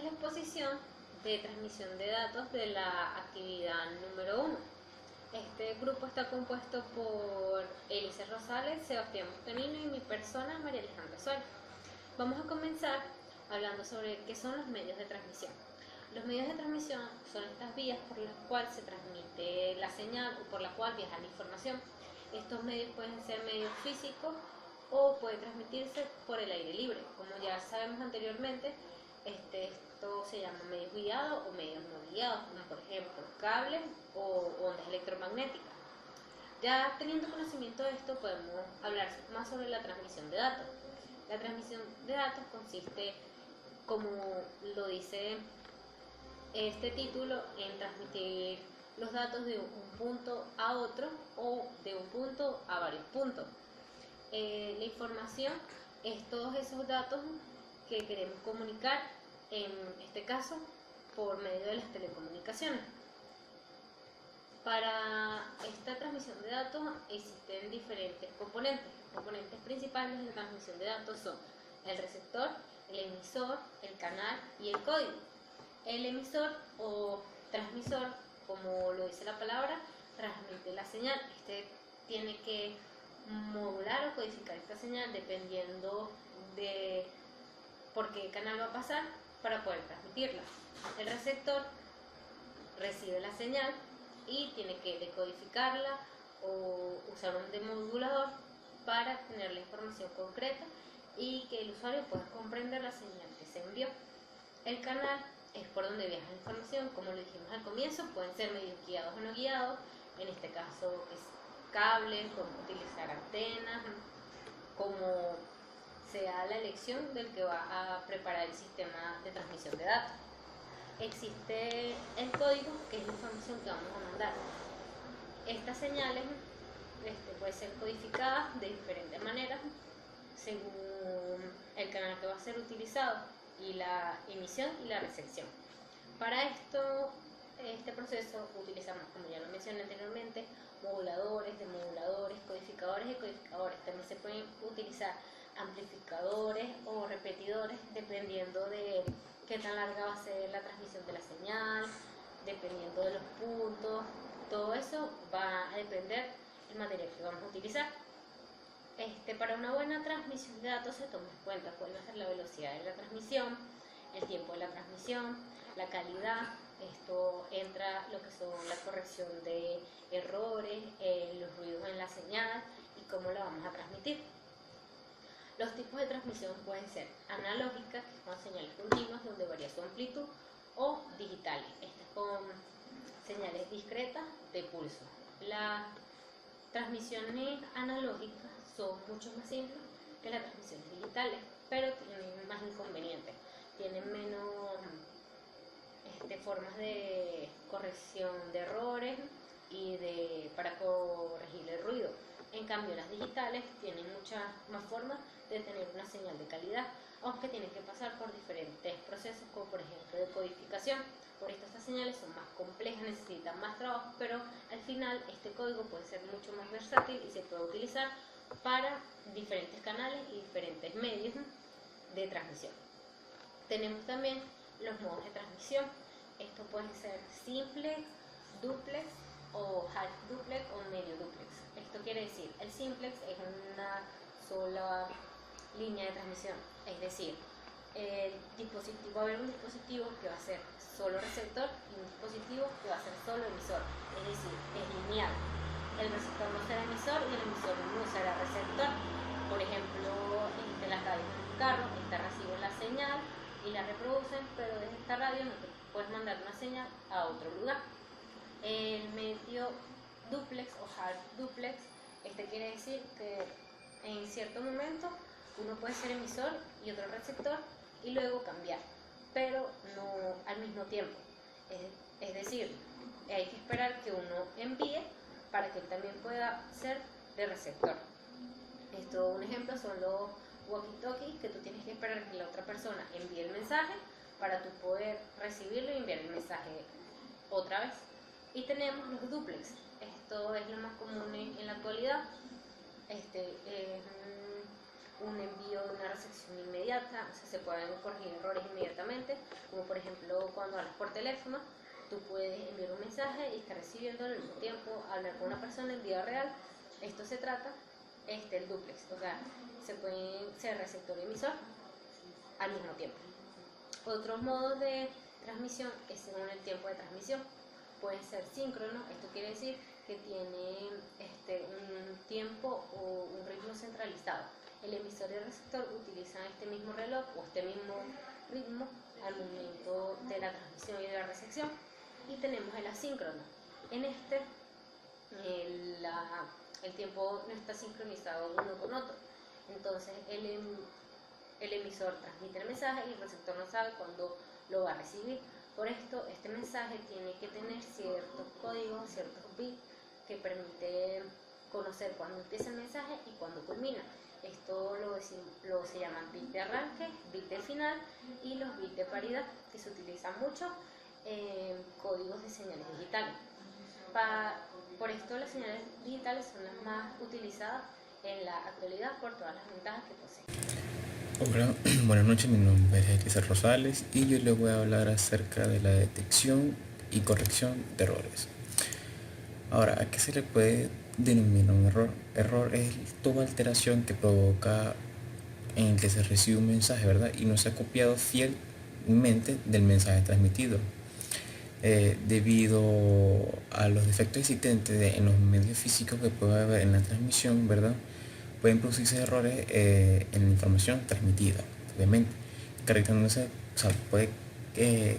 exposición de transmisión de datos de la actividad número 1. Este grupo está compuesto por Elise Rosales, Sebastián Buscanino y mi persona, María Alejandra Suárez. Vamos a comenzar hablando sobre qué son los medios de transmisión. Los medios de transmisión son estas vías por las cuales se transmite la señal o por la cual viaja la información. Estos medios pueden ser medios físicos o puede transmitirse por el aire libre. Como ya sabemos anteriormente, esto se llama medios guiados o medios no guiados, como por ejemplo cables o ondas electromagnéticas. Ya teniendo conocimiento de esto, podemos hablar más sobre la transmisión de datos. La transmisión de datos consiste, como lo dice este título, en transmitir los datos de un punto a otro o de un punto a varios puntos. La información es todos esos datos que queremos comunicar, en este caso por medio de las telecomunicaciones. Para esta transmisión de datos existen diferentes componentes. Los componentes principales de la transmisión de datos son el receptor, el emisor, el canal y el código. El emisor o transmisor, como lo dice la palabra, transmite la señal. Tiene que modular o codificar esta señal dependiendo de por qué canal va a pasar para poder transmitirla. El receptor recibe la señal y tiene que decodificarla o usar un demodulador para tener la información concreta y que el usuario pueda comprender la señal que se envió. El canal es por donde viaja la información, como lo dijimos al comienzo, pueden ser medios guiados o no guiados, en este caso es cables, podemos utilizar antenas, como sea la elección del que va a preparar el sistema de transmisión de datos. Existe el código, que es la información que vamos a mandar. Estas señales pueden ser codificadas de diferentes maneras según el canal que va a ser utilizado y la emisión y la recepción. Para este proceso utilizamos, como ya lo mencioné anteriormente, moduladores, demoduladores, codificadores y codificadores. También se pueden utilizar amplificadores o repetidores dependiendo de qué tan larga va a ser la transmisión de la señal, dependiendo de los puntos. Todo eso va a depender del material que vamos a utilizar. Para una buena transmisión de datos se toma en cuenta cuál va a ser la velocidad de la transmisión, el tiempo de la transmisión, la calidad. Esto entra lo que son la corrección de errores, los ruidos en la señal y cómo la vamos a transmitir. Los tipos de transmisión pueden ser analógicas, que son señales continuas donde varía su amplitud, o digitales, con señales discretas de pulso. Las transmisiones analógicas son mucho más simples que las transmisiones digitales, pero tienen más inconvenientes, tienen menos formas de corrección de errores y para corregir el ruido. En cambio, las digitales tienen muchas más formas de tener una señal de calidad, aunque tienen que pasar por diferentes procesos, como por ejemplo de codificación. Por esto estas señales son más complejas, necesitan más trabajo, pero al final este código puede ser mucho más versátil y se puede utilizar para diferentes canales y diferentes medios de transmisión. Tenemos también los modos de transmisión. Esto puede ser simplex, duplex o half duplex o medio duplex. Esto quiere decir, el simplex es una sola línea de transmisión, es decir, va a haber un dispositivo que va a ser solo receptor y un dispositivo que va a ser solo emisor, es decir, es lineal. El receptor no será emisor y el emisor no será receptor. Por ejemplo, en las radios de un carro, reciben la señal y la reproducen, pero desde esta radio no te puedes mandar una señal a otro lugar. El medio duplex o half duplex, quiere decir que en cierto momento uno puede ser emisor y otro receptor y luego cambiar, pero no al mismo tiempo. Es decir, hay que esperar que uno envíe para que él también pueda ser de receptor. Un ejemplo son los walkie-talkies, que tú tienes que esperar que la otra persona envíe el mensaje para tú poder recibirlo y enviar el mensaje otra vez. Y tenemos los duplex. Esto es lo más común en la actualidad. un envío de una recepción inmediata, o sea, se pueden corregir errores inmediatamente, como por ejemplo cuando hablas por teléfono, tú puedes enviar un mensaje y estar recibiéndolo al mismo tiempo, hablar con una persona en vida real. Esto se trata, el duplex, o sea, se pueden ser receptor y emisor al mismo tiempo. Otros modos de transmisión es según el tiempo de transmisión. Puede ser síncrono, esto quiere decir que tiene un tiempo o un ritmo centralizado. El emisor y el receptor utilizan este mismo reloj o este mismo ritmo al momento de la transmisión y de la recepción. Y tenemos el asíncrono. En el tiempo no está sincronizado uno con otro. Entonces el emisor transmite el mensaje y el receptor no sabe cuándo lo va a recibir. Por esto, este mensaje tiene que tener ciertos códigos, ciertos bits que permiten conocer cuándo empieza el mensaje y cuándo culmina. Esto se llaman bits de arranque, bits de final y los bits de paridad, que se utilizan mucho en códigos de señales digitales. Por esto, las señales digitales son las más utilizadas en la actualidad por todas las ventajas que poseen. Hola, buenas noches, mi nombre es Elisa Rosales y yo les voy a hablar acerca de la detección y corrección de errores. Ahora, ¿a qué se le puede denominar un error? Error es toda alteración que provoca en el que se recibe un mensaje, ¿verdad? Y no se ha copiado fielmente del mensaje transmitido. Debido a los defectos existentes en los medios físicos que puede haber en la transmisión, ¿verdad? Pueden producirse errores en la información transmitida, obviamente,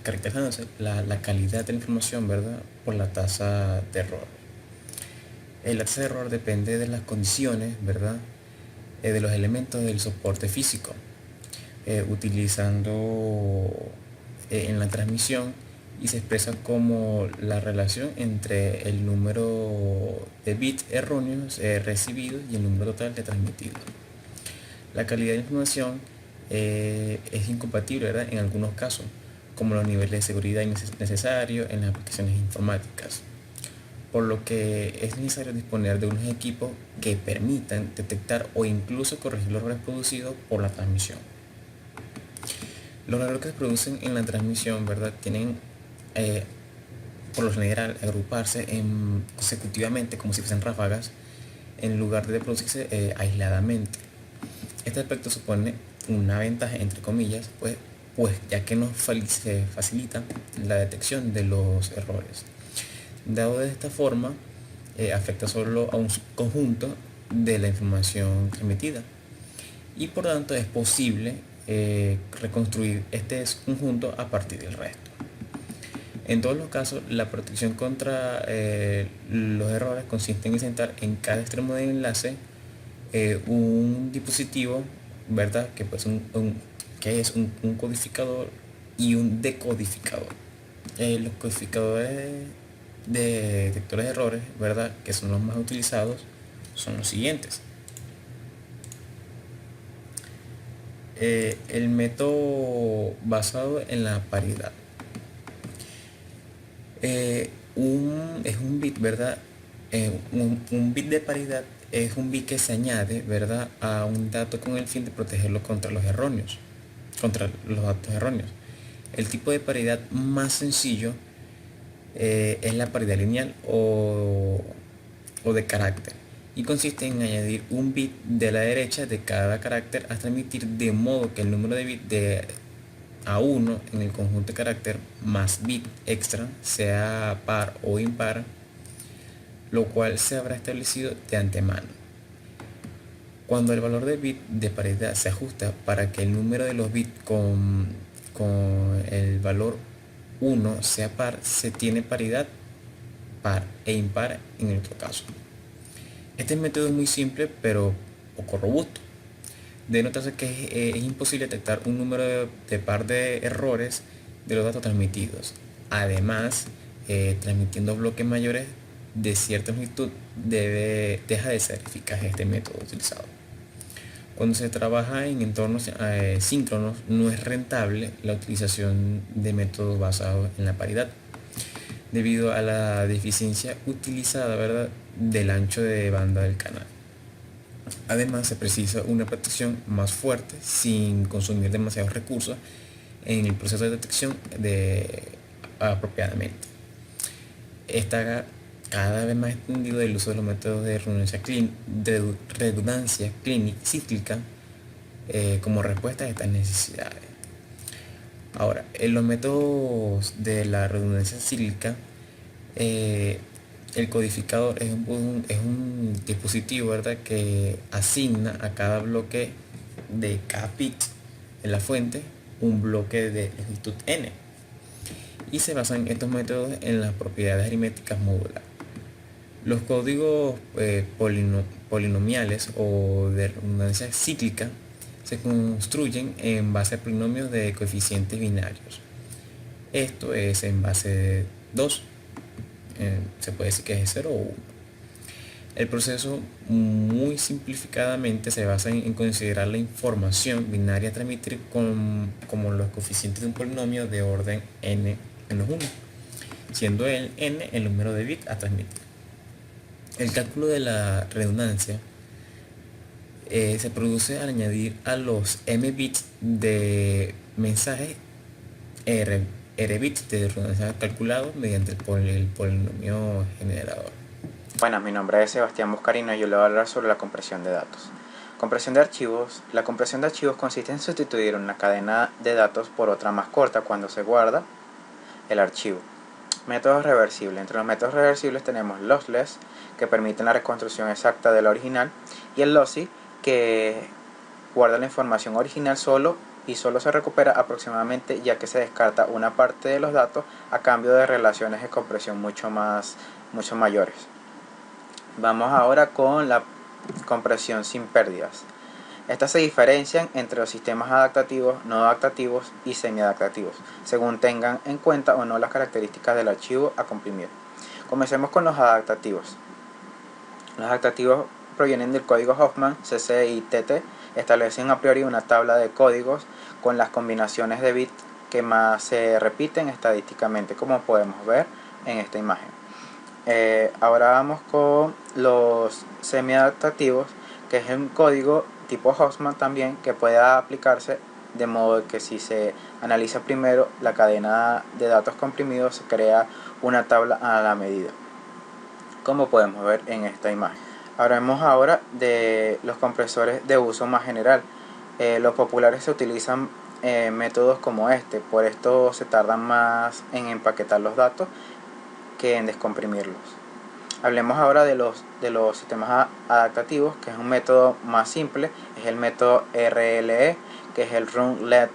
caracterizándose la calidad de la información, ¿verdad? Por la tasa de error. La tasa de error depende de las condiciones, ¿verdad? De los elementos del soporte físico, utilizando en la transmisión, y se expresa como la relación entre el número de bits erróneos recibidos y el número total de transmitidos. La calidad de la información es incompatible, ¿verdad? En algunos casos, como los niveles de seguridad necesarios en las aplicaciones informáticas, por lo que es necesario disponer de unos equipos que permitan detectar o incluso corregir los errores producidos por la transmisión. Los errores que se producen en la transmisión, ¿verdad?, tienen por lo general agruparse consecutivamente como si fuesen ráfagas en lugar de producirse aisladamente. Este aspecto supone una ventaja, entre comillas, pues ya que nos facilita la detección de los errores. Dado de esta forma, afecta solo a un conjunto de la información transmitida y por tanto es posible reconstruir este conjunto a partir del resto. En todos los casos, la protección contra los errores consiste en insertar en cada extremo del enlace un dispositivo, ¿verdad?, que es un codificador y un decodificador. Los codificadores de detectores de errores, ¿verdad?, que son los más utilizados, son los siguientes. El método basado en la paridad. Es un bit, ¿verdad? Un bit de paridad es un bit que se añade, ¿verdad?, a un dato con el fin de protegerlo contra los datos erróneos. El tipo de paridad más sencillo es la paridad lineal o de carácter, y consiste en añadir un bit de la derecha de cada carácter a transmitir, de modo que el número de bits de A1 en el conjunto de carácter más bit extra sea par o impar, lo cual se habrá establecido de antemano. Cuando el valor de bit de paridad se ajusta para que el número de los bits con el valor 1 sea par, se tiene paridad par e impar en el otro caso. Este método es muy simple pero poco robusto. De notarse que es imposible detectar un número de par de errores de los datos transmitidos. Además, transmitiendo bloques mayores de cierta longitud deja de ser eficaz este método utilizado. Cuando se trabaja en entornos síncronos, no es rentable la utilización de métodos basados en la paridad, debido a la deficiencia utilizada, ¿verdad?, del ancho de banda del canal. Además, se precisa una protección más fuerte sin consumir demasiados recursos en el proceso de detección apropiadamente. Está cada vez más extendido el uso de los métodos de redundancia cíclica como respuesta a estas necesidades. Ahora, en los métodos de la redundancia cíclica, el codificador es un dispositivo, ¿verdad?, que asigna a cada bloque de cada bit en la fuente un bloque de longitud n, y se basan estos métodos en las propiedades aritméticas modulares. Los códigos polinomiales o de redundancia cíclica se construyen en base a polinomios de coeficientes binarios. Esto es en base de 2. Se puede decir que es 0 o 1. El proceso, muy simplificadamente, se basa en considerar la información binaria a transmitir como los coeficientes de un polinomio de orden n menos 1, siendo el n el número de bits a transmitir. El cálculo de la redundancia se produce al añadir a los m bits de mensaje r bits de redundancia calculados mediante el polinomio generador. Buenas, mi nombre es Sebastián Buscarino y yo le voy a hablar sobre la compresión de datos. Compresión de archivos. La compresión de archivos consiste en sustituir una cadena de datos por otra más corta cuando se guarda el archivo. Métodos reversibles. Entre los métodos reversibles tenemos lossless, que permiten la reconstrucción exacta de la original, y el lossy, que guarda la información original solo se recupera aproximadamente, ya que se descarta una parte de los datos a cambio de relaciones de compresión mucho mayores. Vamos ahora con la compresión sin pérdidas. Estas se diferencian entre los sistemas adaptativos, no adaptativos y semiadaptativos, según tengan en cuenta o no las características del archivo a comprimir. Comencemos con los adaptativos. Los adaptativos provienen del código Hoffman, CC y TT. Establecen a priori una tabla de códigos con las combinaciones de bits que más se repiten estadísticamente, como podemos ver en esta imagen. Ahora vamos con los semiadaptativos, que es un código tipo Hoffman también, que puede aplicarse de modo que si se analiza primero la cadena de datos comprimidos, se crea una tabla a la medida, como podemos ver en esta imagen. Hablemos ahora de los compresores de uso más general. Los populares se utilizan métodos como este, por esto se tardan más en empaquetar los datos que en descomprimirlos. Hablemos ahora de los sistemas adaptativos, que es un método más simple, es el método RLE, que es el Run Let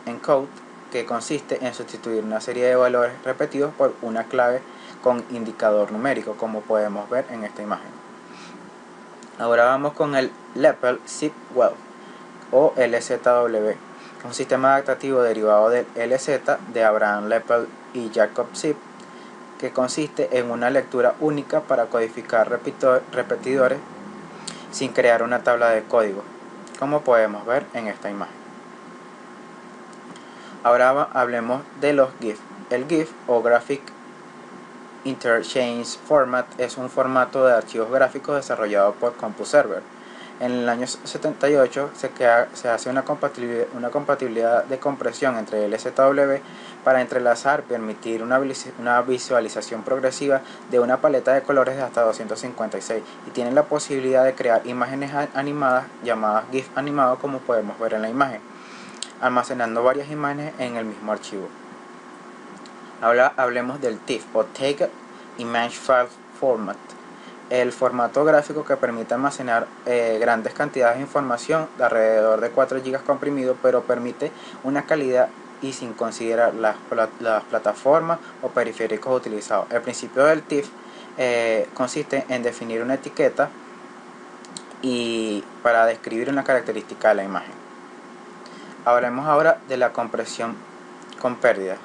Encode, que consiste en sustituir una serie de valores repetidos por una clave con indicador numérico, como podemos ver en esta imagen. Ahora vamos con el Lepel Zip-Well o LZW, un sistema adaptativo derivado del LZ de Abraham Lepel y Jacob Zip, que consiste en una lectura única para codificar repetidores sin crear una tabla de código, como podemos ver en esta imagen. Ahora hablemos de los GIF. El GIF o Graphic Interchange Format es un formato de archivos gráficos desarrollado por CompuServer. En el año 78 se hace una compatibilidad de compresión entre el LZW para entrelazar y permitir una visualización progresiva de una paleta de colores de hasta 256, y tienen la posibilidad de crear imágenes animadas llamadas GIF animados, como podemos ver en la imagen, almacenando varias imágenes en el mismo archivo. Ahora hablemos del TIFF o Take Image File Format, el formato gráfico que permite almacenar grandes cantidades de información de alrededor de 4 GB comprimido, pero permite una calidad y sin considerar las plataformas o periféricos utilizados. El principio del TIFF consiste en definir una etiqueta y para describir una característica de la imagen. Hablemos ahora de la compresión con pérdidas.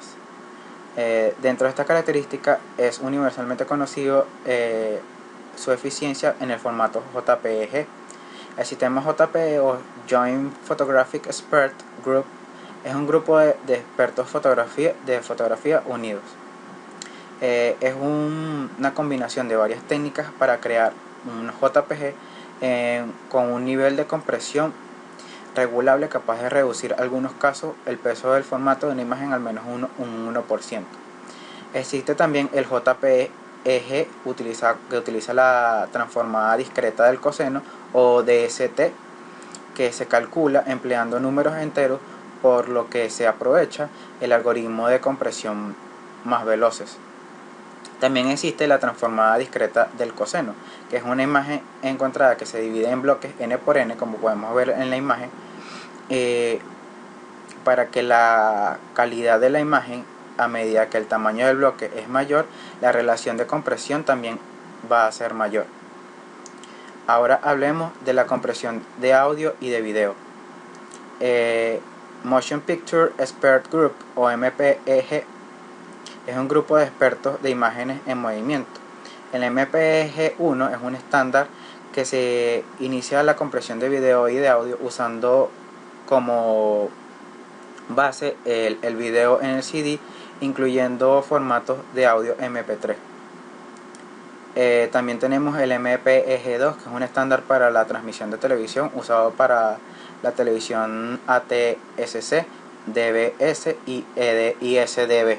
Dentro de esta característica es universalmente conocido su eficiencia en el formato JPEG. El sistema JPEG o Joint Photographic Expert Group es un grupo de expertos de fotografía unidos. Es una combinación de varias técnicas para crear un JPG con un nivel de compresión regulable capaz de reducir en algunos casos el peso del formato de una imagen al menos un 1%. Existe también el JPEG que utiliza la transformada discreta del coseno o DST, que se calcula empleando números enteros, por lo que se aprovecha el algoritmo de compresión más veloces. También existe la transformada discreta del coseno, que es una imagen encontrada que se divide en bloques n por n, como podemos ver en la imagen, para que la calidad de la imagen, a medida que el tamaño del bloque es mayor, la relación de compresión también va a ser mayor. Ahora hablemos de la compresión de audio y de video. Motion Picture Expert Group, o MPEG, es un grupo de expertos de imágenes en movimiento. El MPEG-1 es un estándar que se inicia la compresión de video y de audio usando como base el video en el CD, incluyendo formatos de audio MP3. También tenemos el MPEG-2, que es un estándar para la transmisión de televisión usado para la televisión ATSC, DBS y ISDB,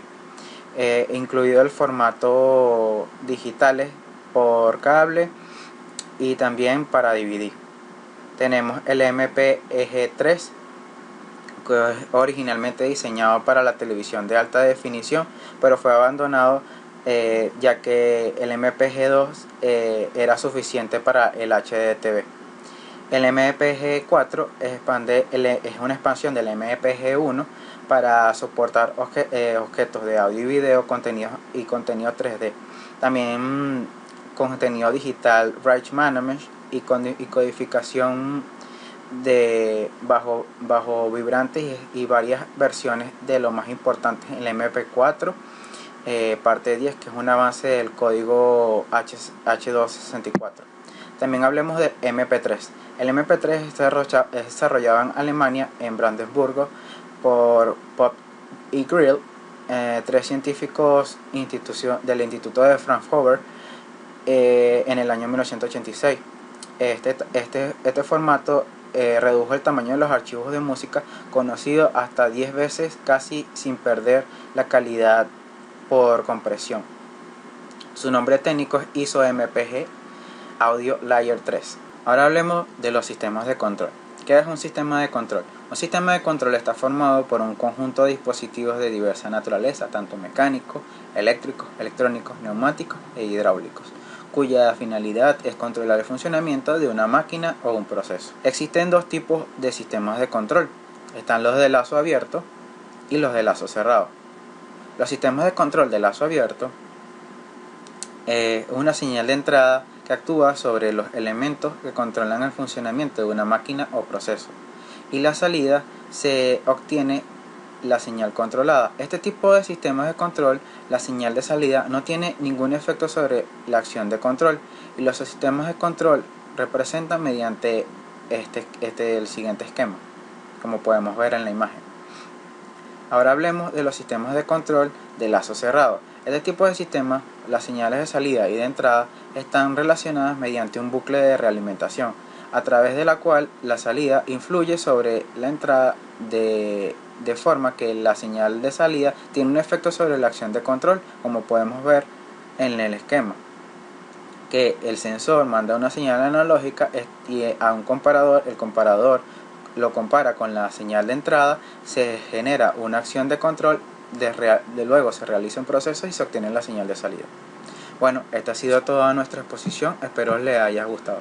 incluido el formato digitales por cable y también para DVD. Tenemos el MPEG-3, que es originalmente diseñado para la televisión de alta definición, pero fue abandonado ya que el MPEG-2 era suficiente para el HDTV. El MPEG-4 es una expansión del MPEG-1 para soportar objetos de audio y video, contenido 3D. También contenido digital, Rich Management y codificación de bajo vibrantes y varias versiones de lo más importante, el MP4 parte 10, que es un avance del código H264. También hablemos de MP3. El MP3 es desarrollado en Alemania, en Brandenburgo, por Pop y Grill, 3 científicos del Instituto de Fraunhofer, en el año 1986. Este formato redujo el tamaño de los archivos de música conocido hasta 10 veces, casi sin perder la calidad por compresión. Su nombre técnico es ISO-MPG Audio Layer 3. Ahora hablemos de los sistemas de control. ¿Qué es un sistema de control? Un sistema de control está formado por un conjunto de dispositivos de diversa naturaleza, tanto mecánicos, eléctricos, electrónicos, neumáticos e hidráulicos, cuya finalidad es controlar el funcionamiento de una máquina o un proceso. Existen dos tipos de sistemas de control. Están los de lazo abierto y los de lazo cerrado. Los sistemas de control de lazo abierto es una señal de entrada que actúa sobre los elementos que controlan el funcionamiento de una máquina o proceso, y la salida se obtiene la señal controlada. Este tipo de sistemas de control, la señal de salida no tiene ningún efecto sobre la acción de control, y los sistemas de control representan mediante el siguiente esquema, como podemos ver en la imagen. Ahora hablemos de los sistemas de control de lazo cerrado. Este tipo de sistema, las señales de salida y de entrada están relacionadas mediante un bucle de realimentación, a través de la cual la salida influye sobre la entrada de forma que la señal de salida tiene un efecto sobre la acción de control, como podemos ver en el esquema, que el sensor manda una señal analógica y a un comparador, el comparador lo compara con la señal de entrada, se genera una acción de control, luego se realiza un proceso y se obtiene la señal de salida. Bueno, esta ha sido toda nuestra exposición, espero les haya gustado.